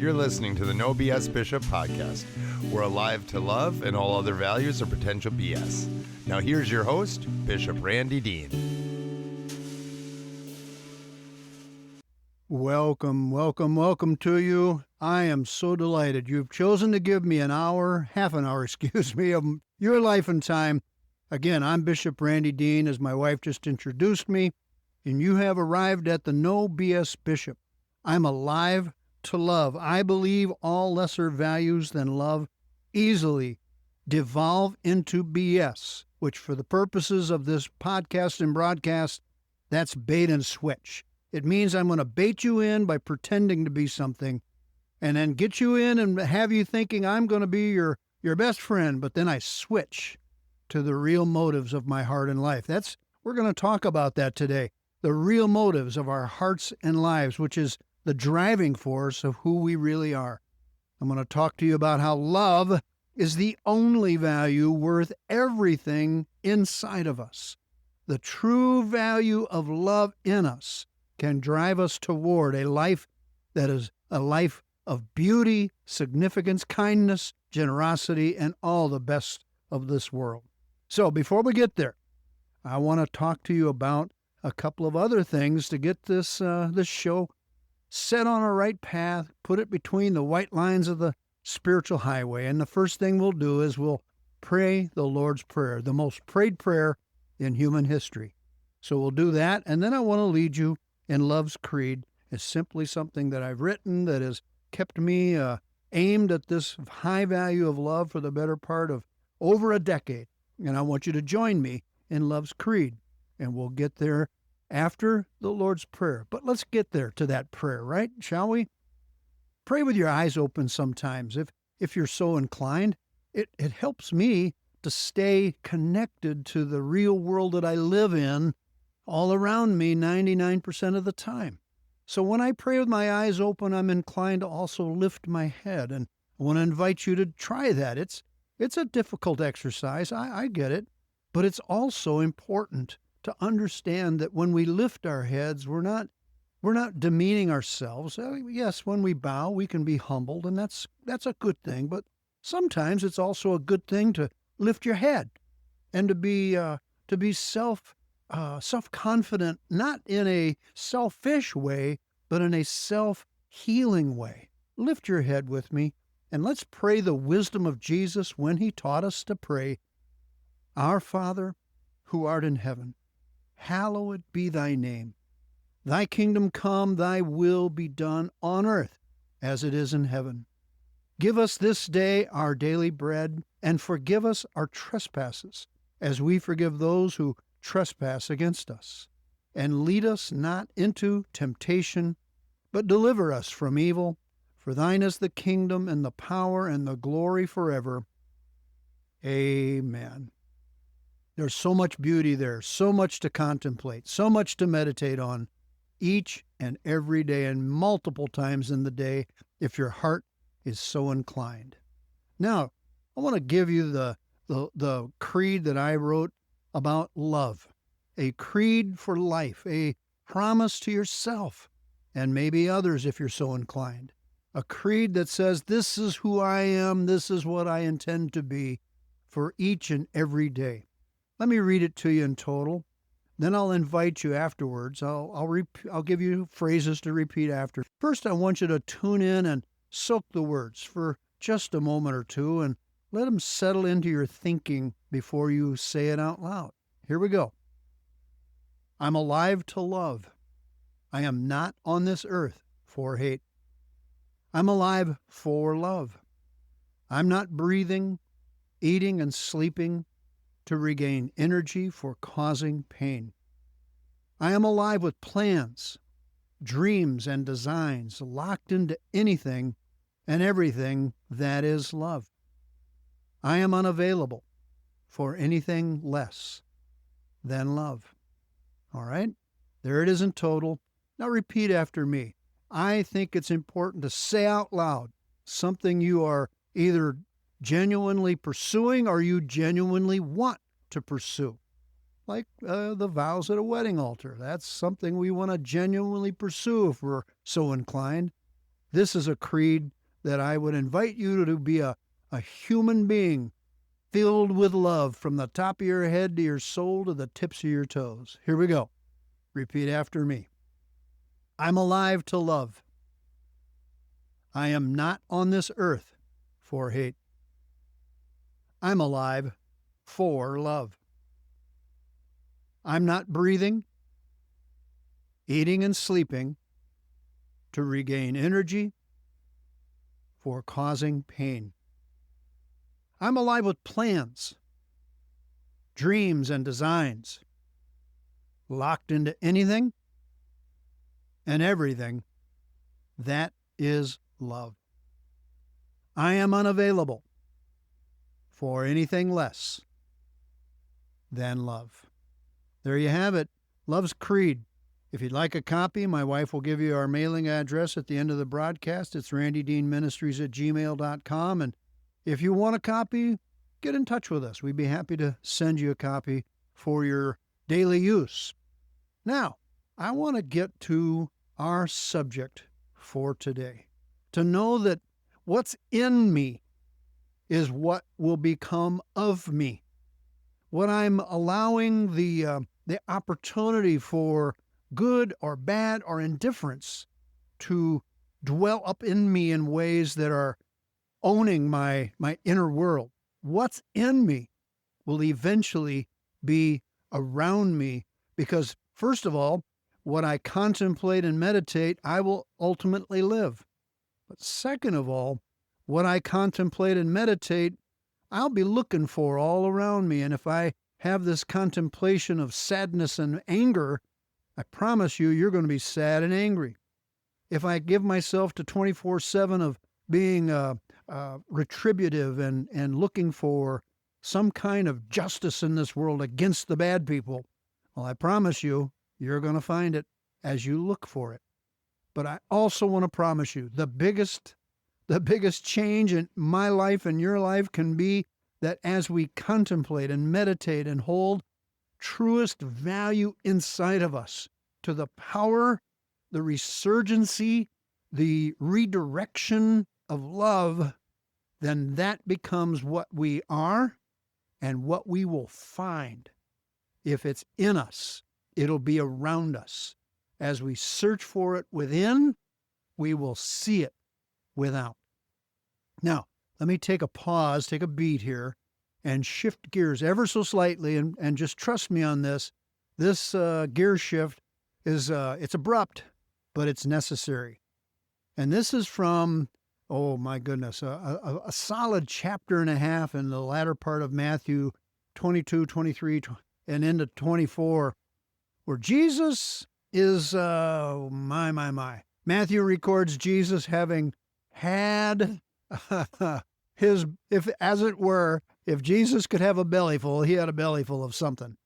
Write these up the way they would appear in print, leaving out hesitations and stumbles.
You're listening to the No BS Bishop podcast. We're alive to love, and all other values are potential BS. Now here's your host, Bishop Randy Dean. Welcome to you. I am so delighted you've chosen to give me half an hour, of your life and time. Again, I'm Bishop Randy Dean, as my wife just introduced me, and you have arrived at the No BS Bishop. I'm alive to love. I believe all lesser values than love easily devolve into BS, which for the purposes of this podcast and broadcast, that's bait and switch. It means I'm going to bait you in by pretending to be something and then get you in and have you thinking I'm going to be your best friend, but then I switch to the real motives of my heart and life. We're going to talk about that today. The real motives of our hearts and lives, which is the driving force of who we really are. I'm going to talk to you about how love is the only value worth everything inside of us. The true value of love in us can drive us toward a life that is a life of beauty, significance, kindness, generosity, and all the best of this world. So before we get there, I want to talk to you about a couple of other things to get this show set on a right path, put it between the white lines of the spiritual highway. And the first thing we'll do is we'll pray the Lord's Prayer, the most prayed prayer in human history. So we'll do that, and then I want to lead you in Love's Creed. It's simply something that I've written that has kept me aimed at this high value of love for the better part of over a decade. And I want you to join me in Love's Creed, and we'll get there after the Lord's Prayer. But let's get there to that prayer, right? Shall we? Pray with your eyes open sometimes if you're so inclined. It helps me to stay connected to the real world that I live in all around me 99% of the time. So when I pray with my eyes open, I'm inclined to also lift my head. And I want to invite you to try that. It's a difficult exercise. I get it. But it's also important to understand that when we lift our heads, we're not demeaning ourselves. Yes, when we bow, we can be humbled, and that's a good thing. But sometimes it's also a good thing to lift your head and to be self-confident, not in a selfish way, but in a self-healing way. Lift your head with me, and let's pray the wisdom of Jesus when he taught us to pray, Our Father, who art in heaven, hallowed be thy name. Thy kingdom come, thy will be done on earth as it is in heaven. Give us this day our daily bread, and forgive us our trespasses, as we forgive those who trespass against us. And lead us not into temptation, but deliver us from evil. For thine is the kingdom and the power and the glory forever. Amen. There's so much beauty there, so much to contemplate, so much to meditate on each and every day and multiple times in the day if your heart is so inclined. Now, I want to give you the creed that I wrote about love, a creed for life, a promise to yourself and maybe others if you're so inclined, a creed that says, this is who I am, this is what I intend to be for each and every day. Let me read it to you in total. Then I'll invite you afterwards. I'll give you phrases to repeat after. First, I want you to tune in and soak the words for just a moment or two and let them settle into your thinking before you say it out loud. Here we go. I'm alive to love. I am not on this earth for hate. I'm alive for love. I'm not breathing, eating, and sleeping to regain energy for causing pain. I am alive with plans, dreams, and designs locked into anything and everything that is love. I am unavailable for anything less than love. All right? There it is in total. Now repeat after me. I think it's important to say out loud something you are either genuinely pursuing or you genuinely want to pursue. Like the vows at a wedding altar. That's something we want to genuinely pursue if we're so inclined. This is a creed that I would invite you to be a human being filled with love from the top of your head to your soul to the tips of your toes. Here we go. Repeat after me. I'm alive to love. I am not on this earth for hate. I'm alive for love. I'm not breathing, eating, and sleeping to regain energy for causing pain. I'm alive with plans, dreams, and designs, locked into anything and everything that is love. I am unavailable for anything less than love. There you have it. Love's Creed. If you'd like a copy, my wife will give you our mailing address at the end of the broadcast. It's randydeanministries@gmail.com. And if you want a copy, get in touch with us. We'd be happy to send you a copy for your daily use. Now, I want to get to our subject for today. To know that what's in me is what will become of me. What I'm allowing the opportunity for good or bad or indifference to dwell up in me in ways that are owning my inner world. What's in me will eventually be around me because, first of all, what I contemplate and meditate, I will ultimately live. But second of all, what I contemplate and meditate, I'll be looking for all around me. And if I have this contemplation of sadness and anger, I promise you, you're going to be sad and angry. If I give myself to 24/7 of being retributive and looking for some kind of justice in this world against the bad people, well, I promise you, you're going to find it as you look for it. But I also want to promise you, the biggest change in my life and your life can be that as we contemplate and meditate and hold truest value inside of us to the power, the resurgency, the redirection of love, then that becomes what we are and what we will find. If it's in us, it'll be around us. As we search for it within, we will see it without. Now, let me take a pause, take a beat here, and shift gears ever so slightly, and just trust me on this. This gear shift is it's abrupt, but it's necessary. And this is from, oh my goodness, a solid chapter and a half in the latter part of Matthew 22, 23, and into 24, where Jesus is, Matthew records Jesus having had his, if Jesus could have a bellyful, he had a bellyful of something.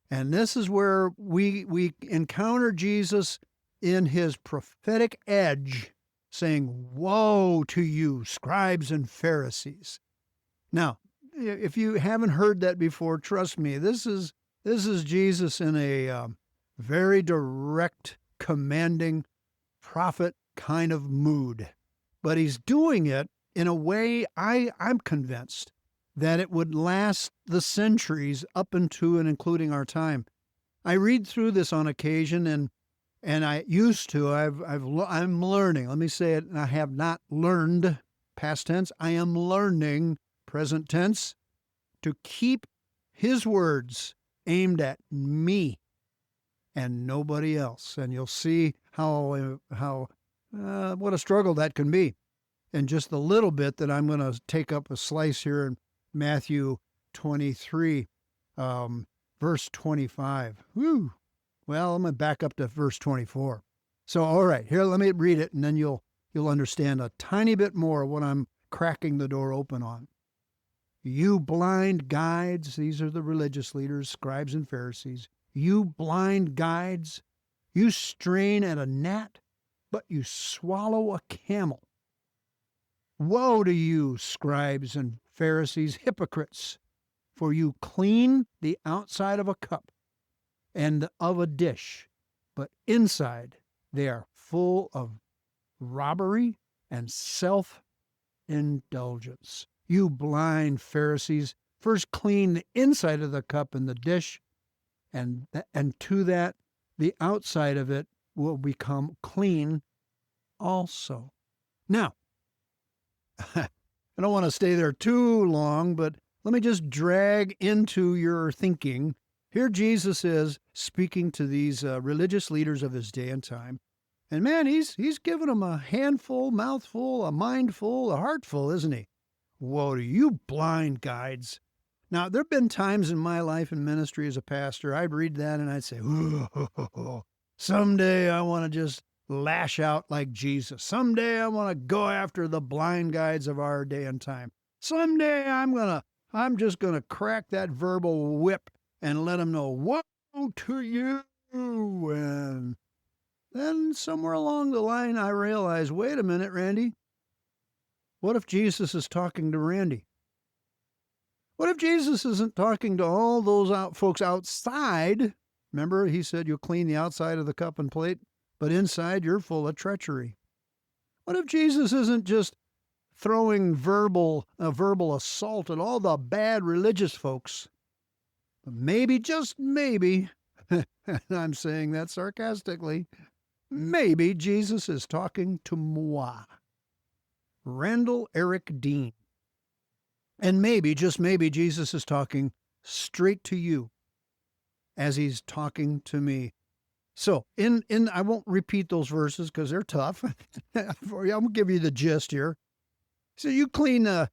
And this is where we encounter Jesus in his prophetic edge saying, "Woe to you, scribes and Pharisees." Now, if you haven't heard that before, trust me, this is Jesus in a very direct, commanding prophet kind of mood. But he's doing it in a way I'm convinced that it would last the centuries up into and including our time. I read through this on occasion, and I used to. I'm learning. Let me say it. I have not learned past tense. I am learning present tense to keep his words aimed at me and nobody else. And you'll see how what a struggle that can be. And just the little bit that I'm going to take up a slice here in Matthew 23, verse 25. Whew. Well, I'm going to back up to verse 24. So, all right, here, let me read it, and then you'll understand a tiny bit more what I'm cracking the door open on. You blind guides, these are the religious leaders, scribes and Pharisees. You blind guides, you strain at a gnat, but you swallow a camel. Woe to you, scribes and Pharisees, hypocrites, for you clean the outside of a cup and of a dish, but inside they are full of robbery and self-indulgence. You blind Pharisees, first clean the inside of the cup and the dish, and to that, the outside of it will become clean also. Now, I don't want to stay there too long, but let me just drag into your thinking. Here Jesus is speaking to these religious leaders of his day and time. And man, he's giving them a handful, mouthful, a mindful, a heartful, isn't he? Woe to you, blind guides. Now, there have been times in my life in ministry as a pastor, I'd read that and I'd say, someday I want to just lash out like Jesus. Someday I want to go after the blind guides of our day and time. Someday I'm just going to crack that verbal whip and let them know, woe to you. And then somewhere along the line, I realized, wait a minute, Randy. What if Jesus is talking to Randy? What if Jesus isn't talking to all those folks outside? Remember, he said you'll clean the outside of the cup and plate, but inside you're full of treachery. What if Jesus isn't just throwing verbal assault at all the bad religious folks? But maybe, just maybe, and I'm saying that sarcastically, maybe Jesus is talking to moi, Randall Eric Dean. And maybe, just maybe, Jesus is talking straight to you as he's talking to me. So, I won't repeat those verses because they're tough. I'm going to give you the gist here. So you clean the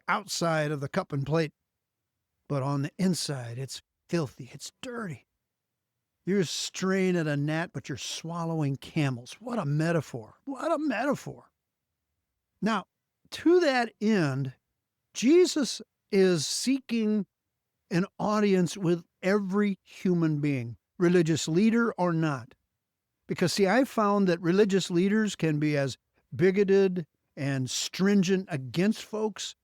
outside of the cup and plate, but on the inside, it's filthy. It's dirty. You're straying at a gnat, but you're swallowing camels. What a metaphor. What a metaphor. Now, to that end, Jesus is seeking an audience with every human being, religious leader or not. Because, see, I've found that religious leaders can be as bigoted and stringent against folks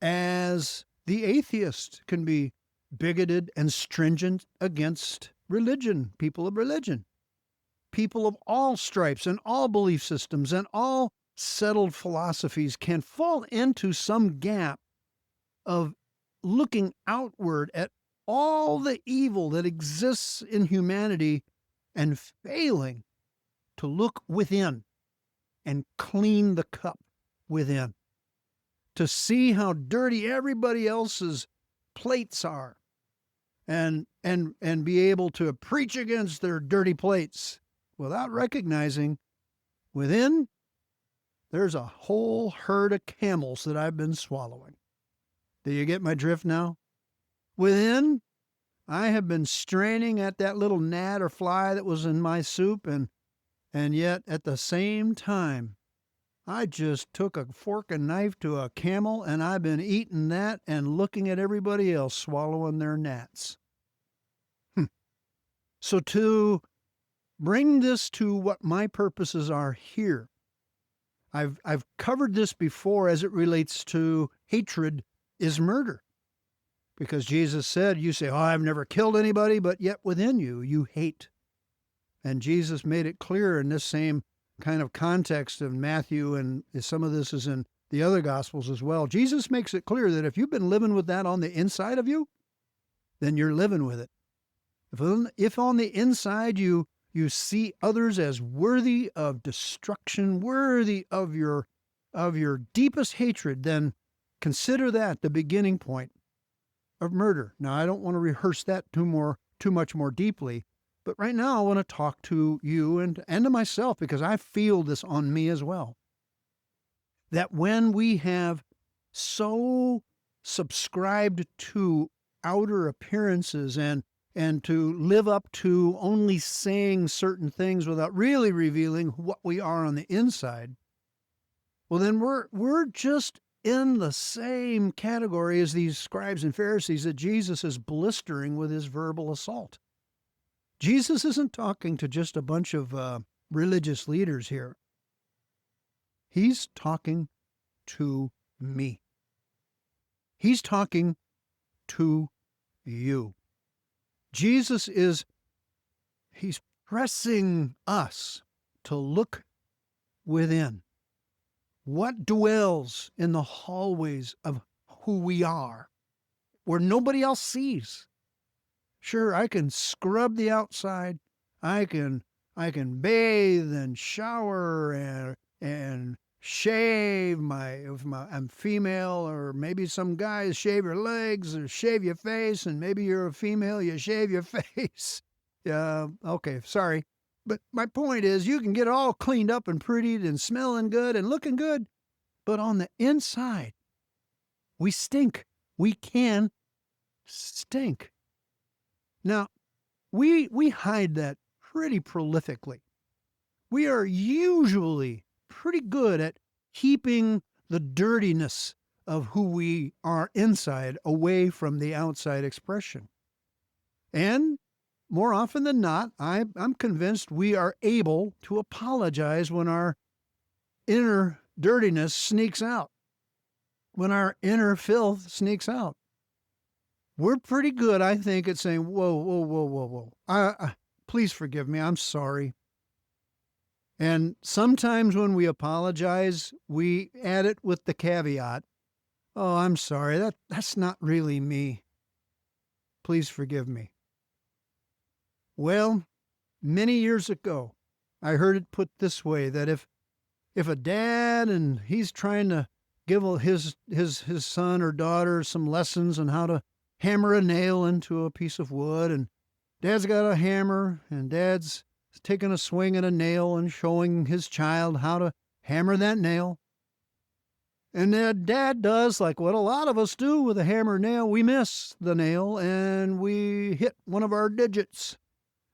as the atheist can be bigoted and stringent against religion, people of religion. People of all stripes and all belief systems and all settled philosophies can fall into some gap of looking outward at all the evil that exists in humanity and failing to look within and clean the cup within, to see how dirty everybody else's plates are and be able to preach against their dirty plates without recognizing within there's a whole herd of camels that I've been swallowing. Do you get my drift now? Within, I have been straining at that little gnat or fly that was in my soup, and yet at the same time, I just took a fork and knife to a camel, and I've been eating that and looking at everybody else swallowing their gnats. So to bring this to what my purposes are here, I've covered this before as it relates to hatred is murder. Because Jesus said, you say, oh, I've never killed anybody, but yet within you, you hate. And Jesus made it clear in this same kind of context of Matthew, and some of this is in the other Gospels as well. Jesus makes it clear that if you've been living with that on the inside of you, then you're living with it. If on the inside you see others as worthy of destruction, worthy of your deepest hatred, then consider that the beginning point of murder. Now, I don't want to rehearse that too much more deeply, but right now I want to talk to you and to myself, because I feel this on me as well. That when we have so subscribed to outer appearances and to live up to only saying certain things without really revealing what we are on the inside, well, then we're just in the same category as these scribes and Pharisees that Jesus is blistering with his verbal assault. Jesus isn't talking to just a bunch of religious leaders here. He's talking to me. He's talking to you. Jesus he's pressing us to look within, What dwells in the hallways of who we are, where nobody else sees? Sure, I can scrub the outside. I can bathe and shower and shave I'm female, or maybe some guys shave your legs or shave your face, and maybe you're a female, you shave your face. Yeah, okay, sorry. But my point is, you can get all cleaned up and prettied and smelling good and looking good, but on the inside, we stink. We can stink. Now, we hide that pretty prolifically. We are usually pretty good at keeping the dirtiness of who we are inside away from the outside expression. And more often than not, I'm convinced we are able to apologize when our inner dirtiness sneaks out, when our inner filth sneaks out. We're pretty good, I think, at saying, whoa, whoa, whoa, whoa, whoa. Please forgive me. I'm sorry. And sometimes when we apologize, we add it with the caveat, oh, I'm sorry. That's not really me. Please forgive me. Well, many years ago, I heard it put this way, that if a dad and he's trying to give his son or daughter some lessons on how to hammer a nail into a piece of wood, and dad's got a hammer and dad's taking a swing at a nail and showing his child how to hammer that nail. And then dad does like what a lot of us do with a hammer nail. We miss the nail and we hit one of our digits,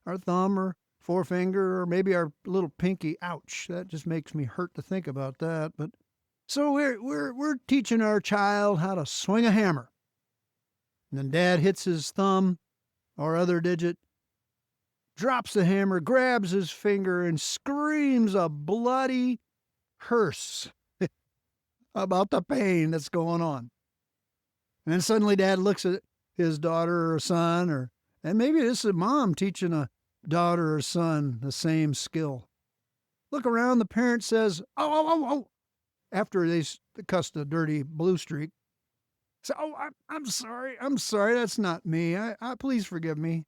our thumb or forefinger, or maybe our little pinky. Ouch, that just makes me hurt to think about that. But so we're teaching our child how to swing a hammer. And then dad hits his thumb or other digit, drops the hammer, grabs his finger, and screams a bloody hearse about the pain that's going on. And then suddenly dad looks at his daughter or son, and maybe this is a mom teaching a daughter or son the same skill. Look around, the parent says, oh, after they cussed a dirty blue streak. So, I'm sorry, that's not me. I please forgive me.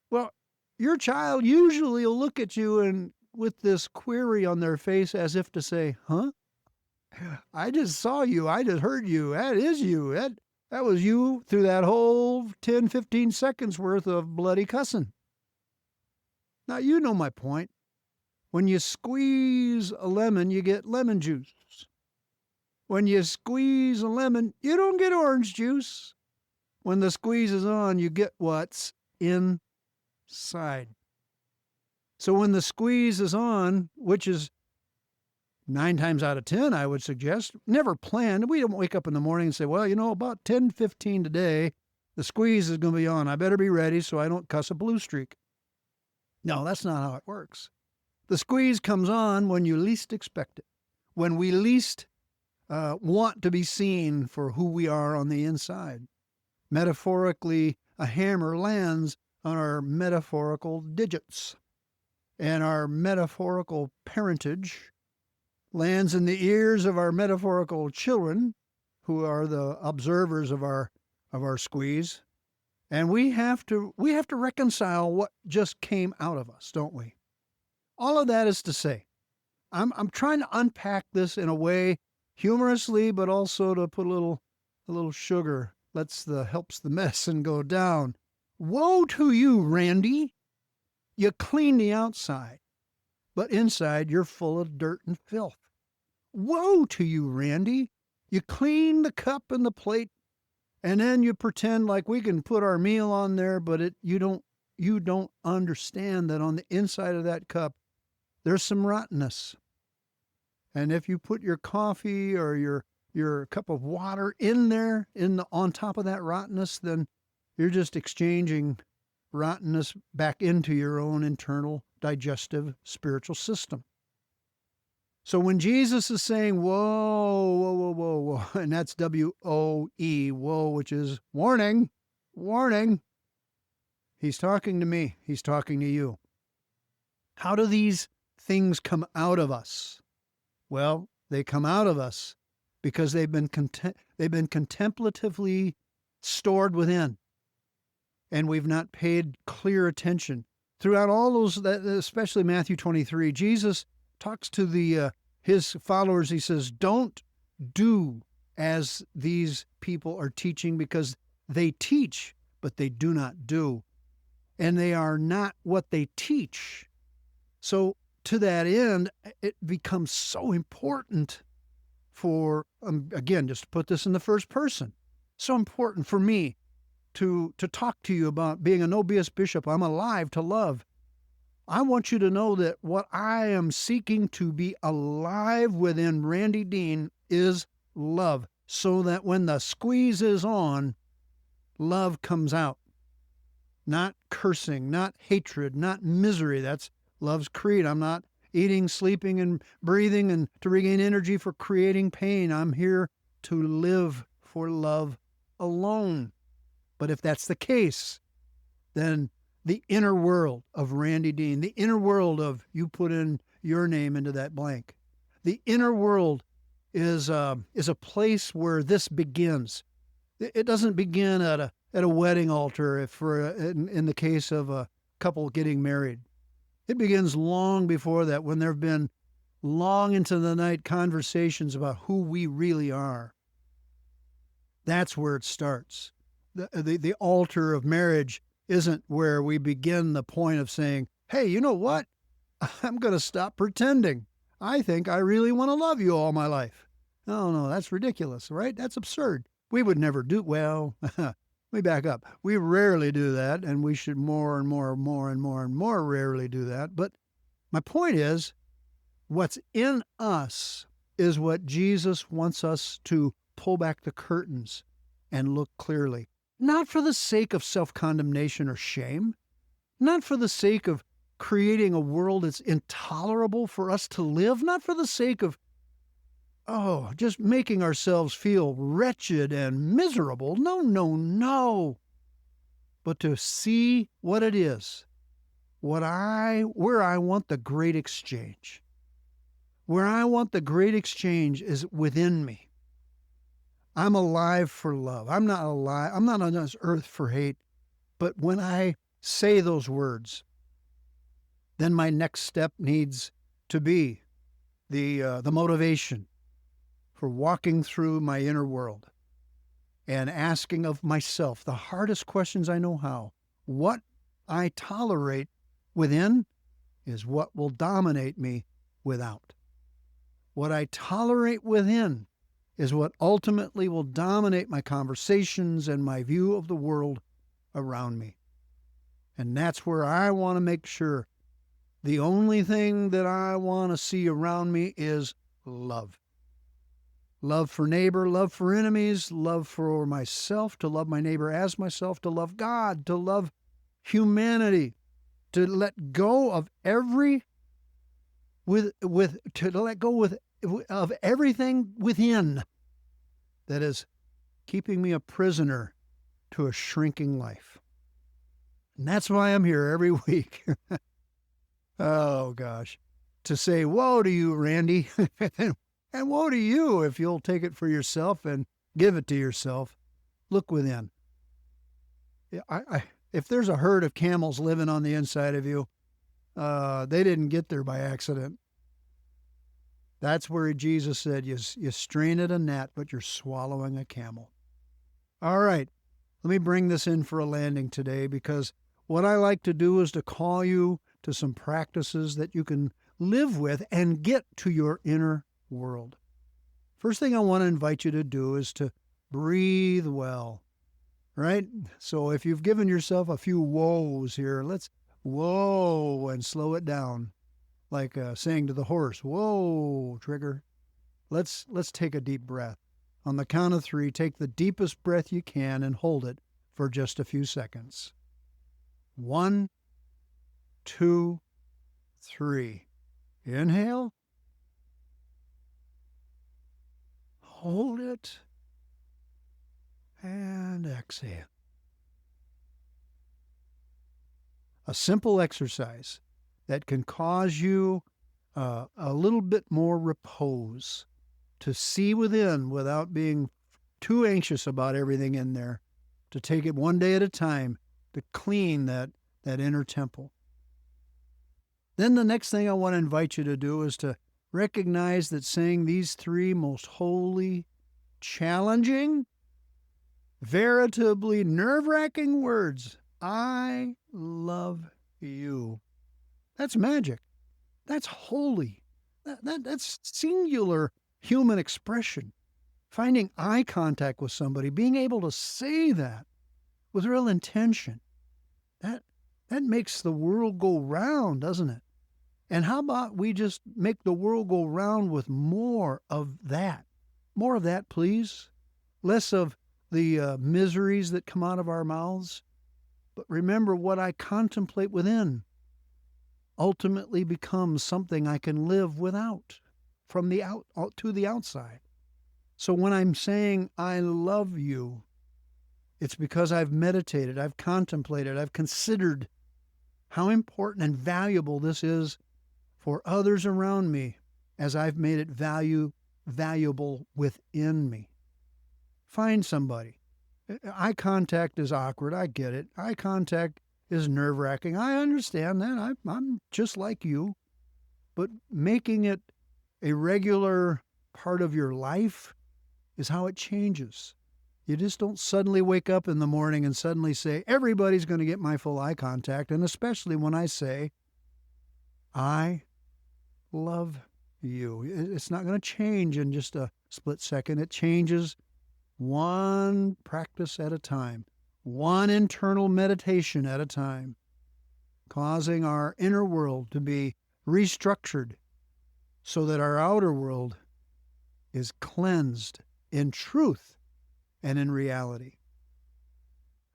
Well, your child usually will look at you and with this query on their face as if to say, huh? I just saw you. I just heard you. That is you. That was you through that whole 10, 15 seconds worth of bloody cussing. Now, you know my point. When you squeeze a lemon, you get lemon juice. When you squeeze a lemon, you don't get orange juice. When the squeeze is on, you get what's inside. So when the squeeze is on, which is 9 times out of 10, I would suggest, never planned. We don't wake up in the morning and say, well, about 10:15 today, the squeeze is going to be on. I better be ready so I don't cuss a blue streak. No, that's not how it works. The squeeze comes on when you least expect it, when we least want to be seen for who we are on the inside. Metaphorically, a hammer lands on our metaphorical digits, and our metaphorical parentage lands in the ears of our metaphorical children, who are the observers of our squeeze. And we have to reconcile what just came out of us, don't we? All of that is to say, I'm trying to unpack this in a way humorously, but also to put a little sugar helps the medicine go down. Woe to you, Randy. You clean the outside, but inside you're full of dirt and filth. Woe to you, Randy. You clean the cup and the plate, and then you pretend like we can put our meal on there, but you don't understand that on the inside of that cup, there's some rottenness. And if you put your coffee or your cup of water in there, on top of that rottenness, then you're just exchanging rottenness back into your own internal digestive spiritual system. So when Jesus is saying, whoa, whoa, whoa, whoa, whoa, and that's W-O-E, whoa, which is warning, warning, he's talking to me, he's talking to you. How do these things come out of us? Well, They come out of us because they've been contemplatively stored within, and we've not paid clear attention. Throughout all those, especially Matthew 23, Jesus talks to his followers. He says, "Don't do as these people are teaching, because they teach, but they do not do, and they are not what they teach." So to that end, it becomes so important for, again, just to put this in the first person, so important for me to talk to you about being a no BS bishop. I'm alive to love. I want you to know that what I am seeking to be alive within Randy Dean is love, so that when the squeeze is on, love comes out. Not cursing, not hatred, not misery. That's love's creed. I'm not eating, sleeping, and breathing and to regain energy for creating pain. I'm here to live for love alone. But if that's the case, then the inner world of Randy Dean, the inner world of, you put in your name into that blank, the inner world is a place where this begins. It doesn't begin at a wedding altar, in the case of a couple getting married. It begins long before that, when there have been long into the night conversations about who we really are. That's where it starts. The altar of marriage isn't where we begin the point of saying, "Hey, you know what? I'm going to stop pretending. I think I really want to love you all my life." No, that's ridiculous, right? That's absurd. We would never do, well, let me back up. We rarely do that, and we should more and more rarely do that. But my point is, what's in us is what Jesus wants us to pull back the curtains and look clearly. Not for the sake of self-condemnation or shame, not for the sake of creating a world that's intolerable for us to live, not for the sake of, just making ourselves feel wretched and miserable. No. But to see what it is, where I want the great exchange. Where I want the great exchange is within me. I'm alive for love. I'm not on this earth for hate. But when I say those words, then my next step needs to be the motivation for walking through my inner world and asking of myself the hardest questions I know how. What I tolerate within is what will dominate me without. What I tolerate within is what ultimately will dominate my conversations and my view of the world around me. And that's where I want to make sure the only thing that I want to see around me is love. Love for neighbor, love for enemies, love for myself, to love my neighbor as myself, to love God, to love humanity, to let go of of everything within that is keeping me a prisoner to a shrinking life. And that's why I'm here every week. Oh, gosh. To say, woe to you, Randy. And woe to you if you'll take it for yourself and give it to yourself. Look within. If there's a herd of camels living on the inside of you, they didn't get there by accident. That's where Jesus said, you strain at a gnat, but you're swallowing a camel. All right, let me bring this in for a landing today, because what I like to do is to call you to some practices that you can live with and get to your inner world. First thing I want to invite you to do is to breathe well, right? So if you've given yourself a few woes here, let's whoa and slow it down, like saying to the horse, whoa, trigger. Let's take a deep breath. On the count of 3, take the deepest breath you can and hold it for just a few seconds. 1, 2, 3. Inhale. Hold it. And exhale. A simple exercise that can cause you a little bit more repose to see within without being too anxious about everything in there, to take it one day at a time, to clean that inner temple. Then the next thing I want to invite you to do is to recognize that saying these three most holy, challenging, veritably nerve-wracking words, I love you. That's magic. That's holy. That's singular human expression. Finding eye contact with somebody, being able to say that with real intention, that makes the world go round, doesn't it? And how about we just make the world go round with more of that? More of that, please. Less of the miseries that come out of our mouths. But remember, what I contemplate within ultimately becomes something I can live without, from the out to the outside. So when I'm saying I love you, it's because I've meditated, I've contemplated, I've considered how important and valuable this is for others around me as I've made it valuable within me. Find somebody. Eye contact is awkward. I get it. Eye contact is nerve-wracking. I understand that. I'm just like you. But making it a regular part of your life is how it changes. You just don't suddenly wake up in the morning and suddenly say, everybody's going to get my full eye contact. And especially when I say, I love you. It's not going to change in just a split second. It changes one practice at a time, one internal meditation at a time, causing our inner world to be restructured so that our outer world is cleansed in truth and in reality.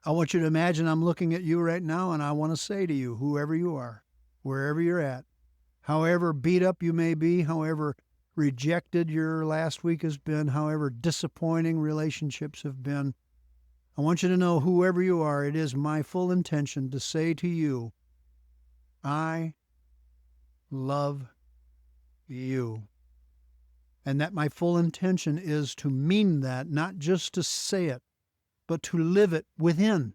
I want you to imagine I'm looking at you right now, and I want to say to you, whoever you are, wherever you're at, however beat up you may be, however rejected your last week has been, however disappointing relationships have been, I want you to know, whoever you are, it is my full intention to say to you, I love you. And that my full intention is to mean that, not just to say it, but to live it within,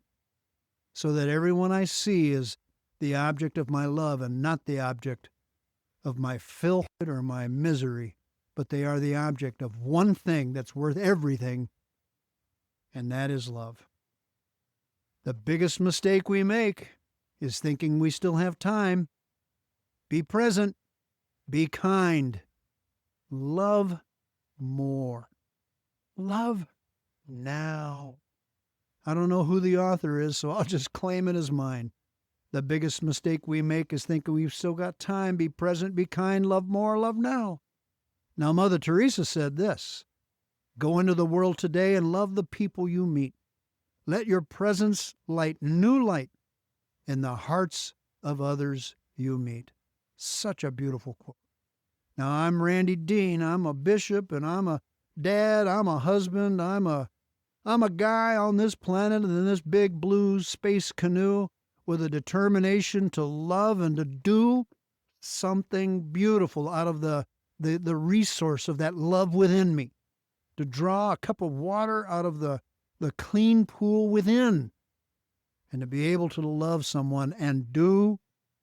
so that everyone I see is the object of my love and not the object of my filth or my misery, but they are the object of one thing that's worth everything, and that is love. The biggest mistake we make is thinking we still have time. Be present. Be kind. Love more. Love now. I don't know who the author is, so I'll just claim it as mine. The biggest mistake we make is thinking we've still got time. Be present, be kind, love more, love now. Now, Mother Teresa said this, go into the world today and love the people you meet. Let your presence light new light in the hearts of others you meet. Such a beautiful quote. Now, I'm Randy Dean. I'm a bishop, and I'm a dad. I'm a husband. I'm a guy on this planet in this big blue space canoe with a determination to love and to do something beautiful out of the resource of that love within me, to draw a cup of water out of the clean pool within, and to be able to love someone and do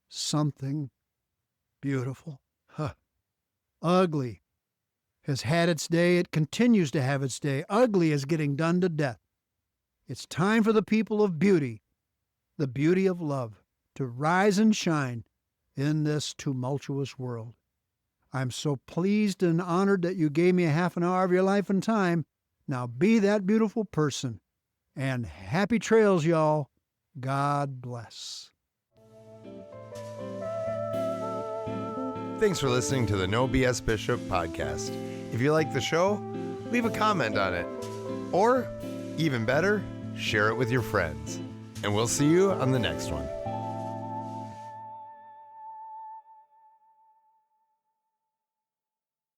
something beautiful. Ugly has had its day. It continues to have its day. Ugly is getting done to death. It's time for the people of beauty, the beauty of love, to rise and shine in this tumultuous world. I'm so pleased and honored that you gave me a half an hour of your life and time. Now be that beautiful person. And happy trails, y'all. God bless. Thanks for listening to the No BS Bishop podcast. If you like the show, leave a comment on it. Or, even better, share it with your friends. And we'll see you on the next one.